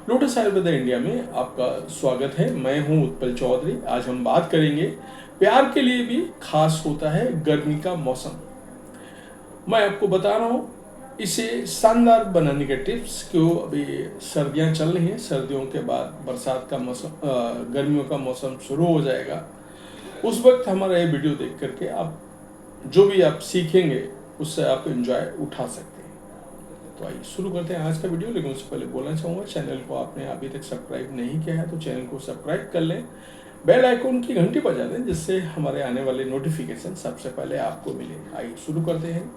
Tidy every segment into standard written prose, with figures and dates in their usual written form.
Lotus Ayurveda India में आपका स्वागत है। मैं हूं उत्पल चौधरी। आज हम बात करेंगे प्यार के लिए भी खास होता है गर्मी का मौसम। मैं आपको बता रहा हूं इसे शानदार बनाने के टिप्स। क्यों अभी सर्दियां चल रही हैं, सर्दियों के बाद बरसात का मौसम, गर्मियों का मौसम शुरू हो जाएगा। उस वक्त हमारा ये वीडियो देख करके आप जो भी आप सीखेंगे उससे आप एंजॉय उठा सकते हैं। तो आइए शुरू करते हैं आज का वीडियो। लेकिन उससे पहले बोलना चाहूँगा, चैनल को आपने अभी तक सब्सक्राइब नहीं किया है तो चैनल को सब्सक्राइब कर लें, बेल आइकन की घंटी बजा दें जिससे हमारे आने वाले नोटिफिकेशन सबसे पहले आपको मिले। आइए शुरू करते हैं।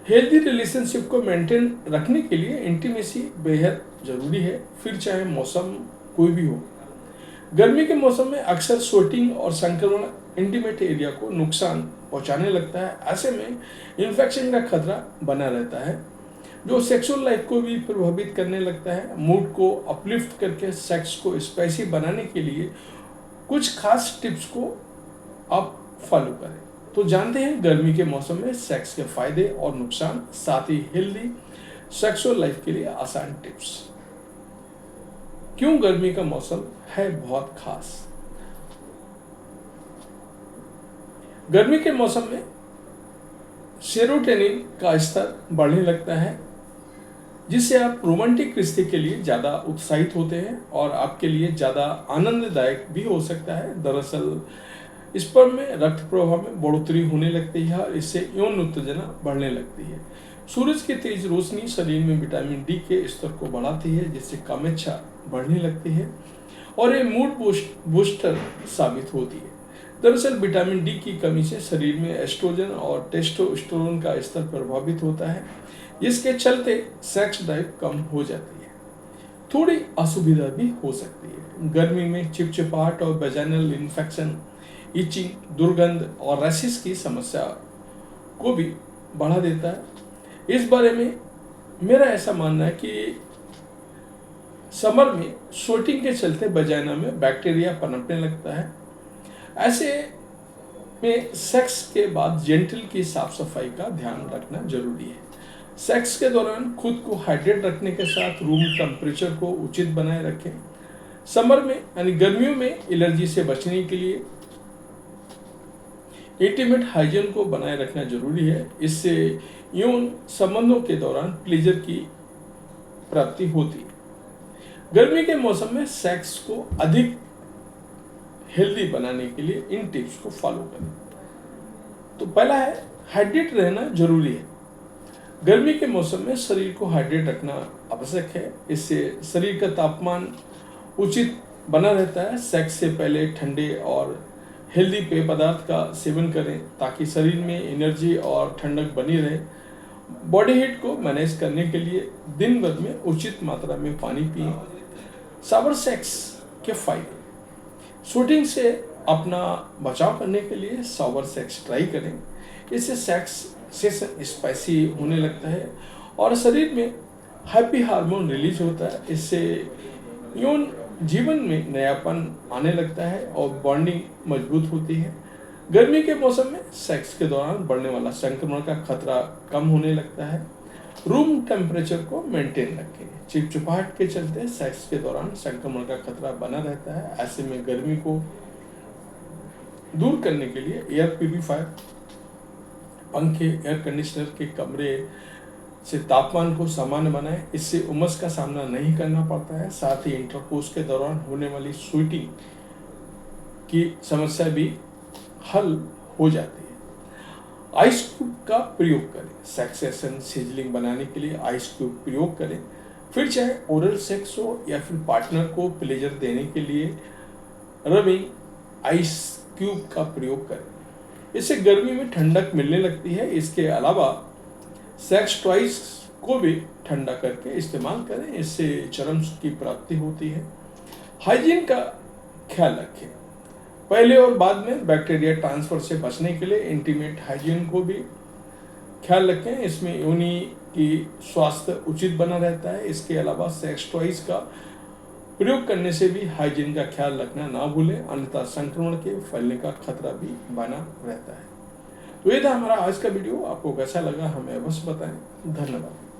हेल्दी रिलेशनशिप को मेंटेन रखने के लिए इंटीमेसी बेहद ज़रूरी है, फिर चाहे मौसम कोई भी हो। गर्मी के मौसम में अक्सर स्वेटिंग और संक्रमण इंटीमेट एरिया को नुकसान पहुंचाने लगता है। ऐसे में इन्फेक्शन का खतरा बना रहता है जो सेक्सुअल लाइफ को भी प्रभावित करने लगता है। मूड को अपलिफ्ट करके सेक्स को स्पाइसी बनाने के लिए कुछ खास टिप्स को आप फॉलो करें। तो जानते हैं गर्मी के मौसम में सेक्स के फायदे और नुकसान, साथ ही हेल्दी सेक्सुअल लाइफ के लिए आसान टिप्स। क्यों गर्मी का मौसम है बहुत खास। गर्मी के मौसम में सेरोटोनिन का स्तर बढ़ने लगता है जिससे आप रोमांटिक रिश्ते के लिए ज़्यादा उत्साहित होते हैं और आपके लिए ज़्यादा आनंददायक भी हो सकता है। दरअसल स्पर्म में रक्त प्रवाह में बढ़ोतरी होने लगती है और इससे यौन उत्तेजना बढ़ने लगती है। सूरज की तेज रोशनी शरीर में विटामिन डी के स्तर को बढ़ाती है जिससे कामेच्छा बढ़ने लगती है और ये मूड बूस्टर साबित होती है। दरअसल विटामिन डी की कमी से शरीर में एस्ट्रोजन और टेस्टोस्टेरोन का स्तर प्रभावित होता है जिसके चलते सेक्स ड्राइव कम हो जाती है। थोड़ी असुविधा भी हो सकती है। गर्मी में चिपचिपाहट और वेजाइनल इन्फेक्शन, इचिंग, दुर्गंध और रैशेस की समस्या को भी बढ़ा देता है। इस बारे में मेरा ऐसा मानना है कि समर में स्वेटिंग के चलते वजाइना में बैक्टीरिया पनपने लगता है। ऐसे में सेक्स के बाद जेंटल की साफ सफाई का ध्यान रखना जरूरी है। सेक्स के दौरान खुद को हाइड्रेट रखने के साथ रूम टेम्परेचर को उचित बनाए रखें। समर में यानी गर्मियों में एलर्जी से बचने के लिए इंटीमेट हाइजीन को बनाए रखना जरूरी है। इससे यौन संबंधों के दौरान प्लेजर की प्राप्ति होती है। गर्मी के मौसम में सेक्स को अधिक हेल्दी बनाने के लिए इन टिप्स को फॉलो करें। तो पहला है, हाइड्रेट रहना जरूरी है। गर्मी के मौसम में शरीर को हाइड्रेट रखना आवश्यक है। इससे शरीर का तापमान उचित बना रहता है। सेक्स से पहले ठंडे और हेल्दी पेय पदार्थ का सेवन करें ताकि शरीर में एनर्जी और ठंडक बनी रहे। बॉडी हीट को मैनेज करने के लिए दिन भर में उचित मात्रा में पानी पिएं। शावर सेक्स के फायदे। शूटिंग से अपना बचाव करने के लिए शावर सेक्स ट्राई करें। इससे सेक्स सेशन स्पाइसी होने लगता है और शरीर में हैप्पी हार्मोन रिलीज होता है। इससे यौन जीवन में नयापन आने लगता है और बॉन्डिंग मजबूत होती है। गर्मी के मौसम में सेक्स के दौरान बढ़ने वाला संक्रमण का खतरा कम होने लगता है। रूम टेम्परेचर को मेंटेन रखें। चिपचिपाहट के चलते सेक्स के दौरान संक्रमण का खतरा बना रहता है। ऐसे में गर्मी को दूर करने के लिए एयर प्यूरिफायर, पंखे, एयर कंडीशनर के कमरे से तापमान को सामान्य बनाएं। इससे उमस का सामना नहीं करना पड़ता है। साथ ही इंटरकोर्स के दौरान होने वाली स्वेटिंग की समस्या भी हल हो जाती है। आइस क्यूब का प्रयोग करें। सेक्स सेशन सिजलिंग बनाने के लिए आइस क्यूब प्रयोग करें। फिर चाहे ओरल सेक्स हो या फिर पार्टनर को प्लेजर देने के लिए रबिंग आइस क्यूब का प्रयोग करें। इससे गर्मी में ठंडक मिलने लगती है। इसके अलावा सेक्स टॉयज को भी ठंडा करके इस्तेमाल करें। इससे चरम सुख की प्राप्ति होती है। हाइजीन का ख्याल रखें। पहले और बाद में बैक्टीरिया ट्रांसफर से बचने के लिए इंटीमेट हाइजीन को भी ख्याल रखें। इसमें योनि की स्वास्थ्य उचित बना रहता है। इसके अलावा सेक्स टॉयज का प्रयोग करने से भी हाइजीन का ख्याल रखना ना भूलें, अन्यथा संक्रमण के फैलने का खतरा भी बना रहता है। तो ये था हमारा आज का वीडियो। आपको कैसा लगा हमें अवश्य बताएं। धन्यवाद।